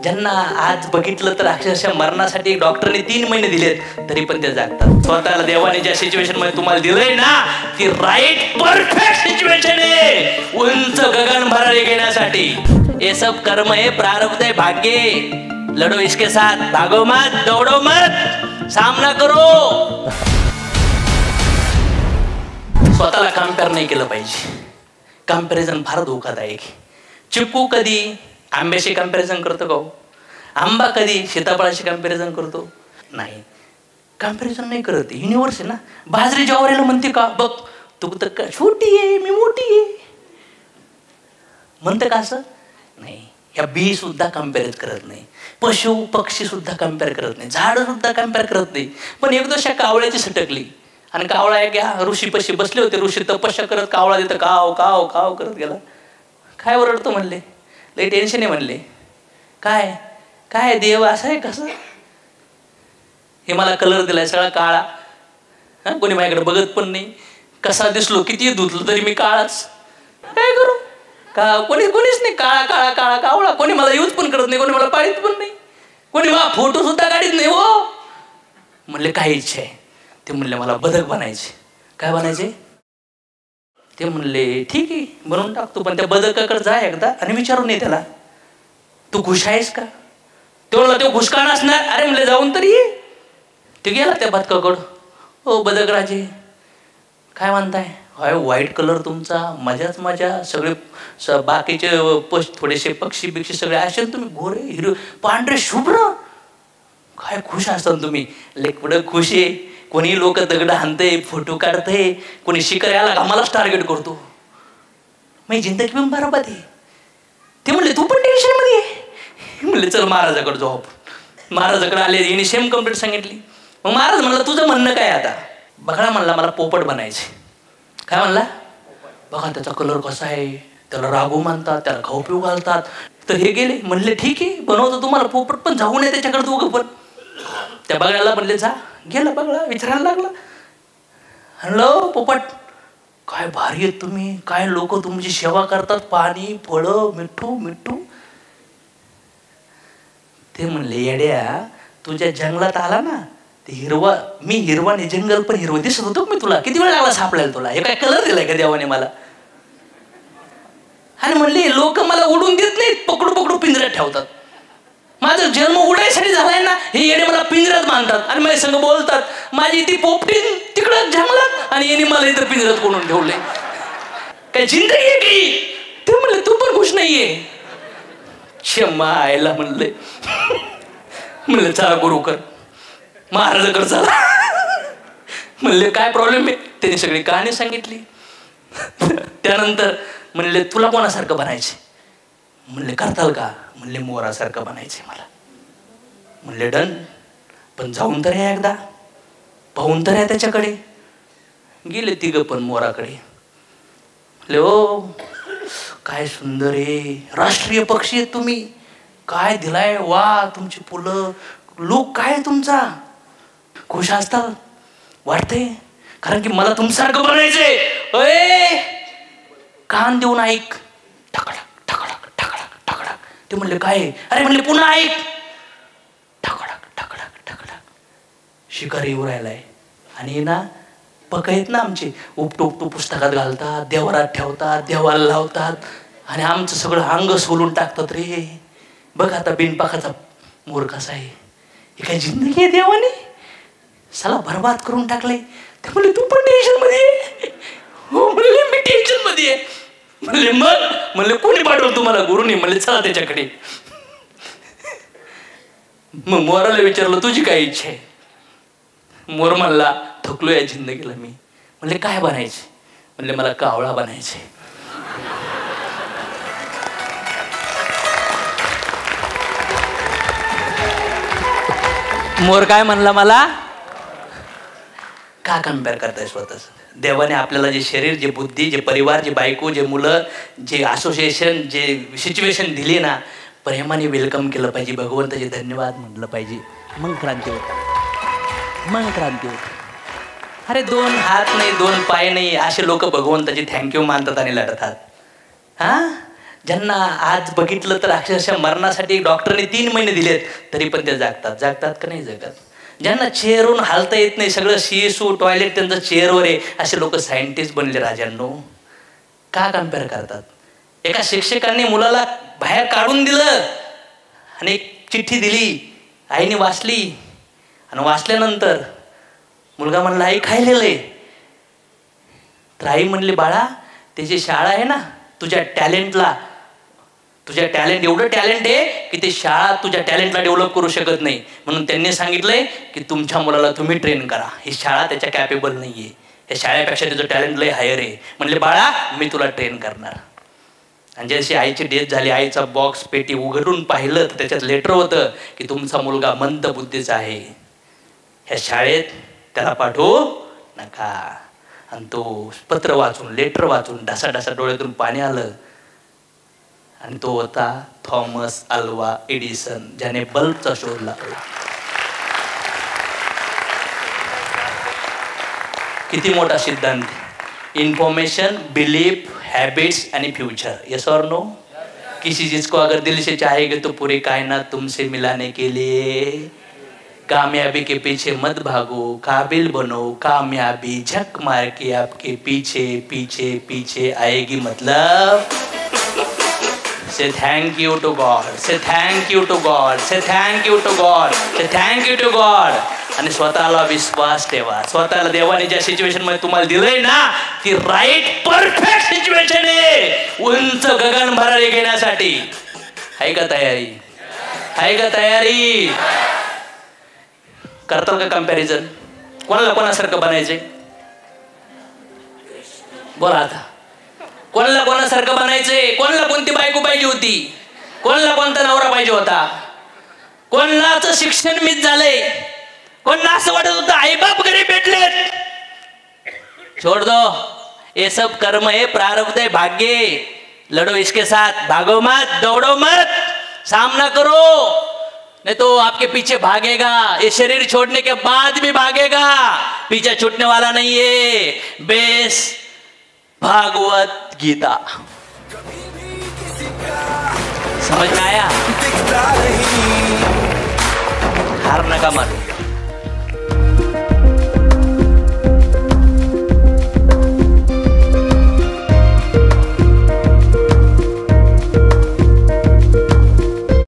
ज्यांना आज बघितलं तर अक्षरशः मरणासाठी डॉक्टरने 3 महिने दिलेत तरी पण ते जागतात. स्वतःला देवाने ज्या सिच्युएशन मध्ये तुम्हाला दिलंय ना ती राईट परफेक्ट सिच्युएशन आहे उंच गगन भरारी घेण्यासाठी. ये सब कर्म है, प्रारब्ध है, भाग्य है. लढो इसके साथ, भागो मत, दौड़ो मत, सामना करो. स्वतःला कंपेअर नाही केलं पाहिजे. कंपॅरिझन फार धोकादायक. चिकू कधी आंब्याशी कंपॅरिझन करतो का? आंबा कधी सीताफळाशी कंपॅरिझन करतो? नाही, कंपॅरिझन नाही करत. युनिव्हर्स आहे ना. बाजरी ज्वारीला म्हणते का बघ तू तर छोटी आहे मी मोठी आहे म्हणते का? असं नाही. ह्या बी सुद्धा कंपेअर करत नाही, पशु पक्षी सुद्धा कंपेअर करत नाही, झाडं सुद्धा कंपेअर करत नाही. पण एक दिवस कावळ्याची सटकली आणि कावळा एक ऋषी पशी बसले होते. ऋषी तपस्या करत, कावळा तिथं काव काव काव करत गेला. काय ओरडतो म्हणले, लई टेन्शन आहे म्हणले. काय काय देव असं आहे कसं? हे मला कलर दिलाय सगळा काळा. हा, कोणी माझ्याकडे बघत पण नाही. कसा दिसलो किती धुतलं तरी मी काळाच. काय करू? का कोणीच नाही. काळा काळा काळा कावळा. कोणी मला यूज पण करत नाही, कोणी मला पाळीत पण नाही, कोणी मला फोटो सुद्धा काढत नाही. हो म्हणले काय इच्छा आहे? ते म्हणले मला बदक बनायचे. काय बनायचे? ते म्हणले ठीक आहे बनवून टाकतो, पण त्या बदकाकडे जा एकदा आणि विचारून ये त्याला तू खुश आहेस का? ते म्हणला तो खुश का नसणार? अरे म्हणले जाऊन तरी ये. ते गेला त्या बदकाकडं. हो बदक राजे काय म्हणताय? हाय व्हाईट कलर तुमचा, मजाच मजा. सगळे बाकीचे थोडेसे पक्षी बिक्षी सगळे असे तुम्ही गोरे हिरो पांढरे शुभ्र. काय खुश असतात तुम्ही. लेकडं खुश आहे. कोणी लोक दगड हाणते, फोटो काढते, कोणी शिकारी आला का मलाच टार्गेट करतो. माझी जिंदगी पण बरोबर आहे. ते म्हणले तू पण टेन्शन मध्ये आहे. म्हणले चल महाराजाकडे जाऊ आपण. महाराजाकडे आले, यांनी सेम कंप्लेंट सांगितली. मग महाराज म्हणला तुझं म्हणणं काय आता? बघा म्हणला मला पोपट बनायचे. काय म्हणला? बघा त्याचा कलर कसा आहे, त्याला राघू म्हणतात, त्याला खाऊ पिऊ घालतात. तर हे गेले म्हणले ठीक आहे बनवतो तुम्हाला पोपट, पण जाऊ नये त्याच्याकडे दोघं पण. त्या बघायला म्हणले जा. गेला बघला, विचारायला लागला हॅलो पोपट काय भारी आहेत तुम्ही, काय लोक तुमची सेवा करतात, पाणी फळं मिठू मिठू. ते म्हणले येड्या तुझ्या जंगलात आला ना ते हिरवा, मी हिरवा नाही जंगल पण हिरवं दिसत होतो मी तुला. किती वेळ लागला सापडायला तुला? हे काय कलर दिलाय का देवाने मला? आणि म्हणले लोक मला उडून देत नाहीत, पकडू पकडू पिंजऱ्यात ठेवतात. माझा जन्म उडायसाठी झालाय ना, हे येणे मला पिंजऱ्यात बांधतात आणि माझ्या संग बोलतात. माझी ती पोपटी तिकडं जंगलात आणि येणे मला इथं पिंजऱ्यात कोणून ठेवले. काय जिंदगी आहे की? ते म्हणले तू पण खुश नाहीये. क्षमा आयला म्हणले. म्हणले चला गुरु कर महाराजाकडे चला. म्हणले काय प्रॉब्लेम आहे? त्यांनी सगळी कहाणी सांगितली. त्यानंतर म्हणले तुला कोणासारखं बनायचे? म्हणले करताल का? म्हणले मोरासारखं बनायचे मला. म्हणले डन, पण जाऊन तर या एकदा, पाहून तर या त्याच्याकडे. गेले तिघं पण मोराकडे. म्हणले ओ काय सुंदर आहे, राष्ट्रीय पक्षी आहेत तुम्ही, काय दिलाय वा तुमची फुलं, लूक काय तुमचा, खुश असताल वाटते? कारण की मला तुमच्यासारखं बनायचंय. अय कान देऊन ऐक. ठकडक ठकडक ठकडक ठकडक. ते म्हणले काय? अरे म्हणले पुन्हा ऐक. ठकडक ठकडक ठकडक. शिकारी येऊ राहिलाय आणि ना पक आहेत ना आमचे, उपटू उपटू पुस्तकात घालतात, देवारात ठेवतात, देवाला लावतात आणि आमचं सगळं अंग सोलून टाकतात रे. बघ आता बिनपाकाचा मोर कसा आहे. हे काय जिंदगी आहे देवाने साला बरबाद करून टाकले. ते म्हणले तू पण टेन्शन मध्ये? हो म्हणले मी टेन्शन मध्ये आहे. म्हणले मग? म्हणले कोणी पाठवलं तुम्हाला? गुरुनी. म्हणले चला त्याच्याकडे. मग मोराला विचारलं तुझी काय इच्छा आहे? मोर म्हणला थकलो या जिंदगीला मी. म्हणले काय बनायचे? म्हणले मला कावळा बनायचे. मोर काय म्हणला मला? का कम्पेअर करताय स्वतःच? देवाने आपल्याला जे शरीर, जे बुद्धी, जे परिवार, जे बायको, जे मुलं, जे असोसिएशन, जे सिच्युएशन दिली ना, प्रेमाने वेलकम केलं पाहिजे. भगवंताचे धन्यवाद म्हटलं पाहिजे. मग क्रांती होत, मग क्रांती होत. अरे 2 हात नाही, 2 पाय नाही असे लोक भगवंताची थँक्यू मानतात आणि लढतात. हा ज्यांना आज बघितलं तर अक्षरशः मरणासाठी डॉक्टरने 3 महिने दिलेत, तरी पण ते जागतात का नाही जगत? ज्यांना चेअरवरून हालता येत नाही, सगळं शिसू टॉयलेट त्यांचं चेअरवर आहे, असे लोक सायंटिस्ट बनले राजांनो. का कम्पेअर करतात? एका शिक्षकांनी मुलाला बाहेर काढून दिलं आणि एक चिठ्ठी दिली, आईने वाचली आणि वाचल्यानंतर मुलगा म्हणला आई खायलेलं आहे. तर आई म्हणली बाळा त्याची शाळा आहे ना, तुझ्या टॅलेंट एवढं टॅलेंट आहे की ते शाळा तुझ्या टॅलेंटला डेव्हलप करू शकत नाही, म्हणून त्यांनी सांगितलंय की तुमच्या मुलाला तुम्ही ट्रेन करा, ही शाळा त्याच्या कॅपेबल नाहीये, या शाळेपेक्षा त्याचं टॅलेंट लय हायर आहे. म्हणले बाळा मी तुला ट्रेन करणार. आणि जशी आईची डेथ झाली, आईचा बॉक्स पेटी उघडून पाहिलं तर त्याच्यात लेटर होतं की तुमचा मुलगा मंद बुद्धीचा आहे, ह्या शाळेत त्याला पाठवू नका. आणि तो पत्र वाचून लेटर वाचून ढासा डोळ्यातून पाणी आलं. आणि तो होता थॉमस अल्वा एडिसन, ज्याने बल्बचा शोध लावला. किती मोठा सिद्धांत! इन्फॉर्मेशन, बिलीफ, हैबिट्स आणि फ्यूचर. यस और नो? किसी चीज को अगर दिल से चाहेंगे तो पूरी कायनात तुमसे मिलाने के लिए. कामयाबी के पीछे मत भागो, काबिल बनो, कामयाबी झक मार के आपके पीछे पीछे पीछे आएगी. मतलब say thank you to God, say thank you to God, say thank you to God, say thank you to God. आणि स्वतःला विश्वास ठेवा. स्वतःला देवाने ज्या सिच्युएशन मध्ये तुम्हाला दिलंय ना, ती राईट परफेक्ट सिच्युएशन आहे उंच गगन भरारी घेण्यासाठी. आहे का तयारी? आहे का तयारी? करताल का कम्पॅरिझन? कोणाला कोणासारखं बनायचंय? बोला आता. कोणाला कोणासारखं बनायचंय? कोणाला कोणती बायको पाहिजे होती? कोणाला कोणता नवरा पाहिजे होता? कोणाचं शिक्षण मिस झालंय? कोणाला असं वाटत होतं आई बाप घरी भेटलेत? छोड़ दो, ये सब कर्म है, प्रारब्ध है, भाग्य है. लड़ो इसके साथ, भागो मत, दौड़ो मत, सामना करो, नहीं तो आपके पीछे भागेगा. ये शरीर छोड़ने के बाद भी भागेगा, पीछे छूटने वाला नहीं है. बेस भागवत गीता. समझ में आया? हार नका मानो.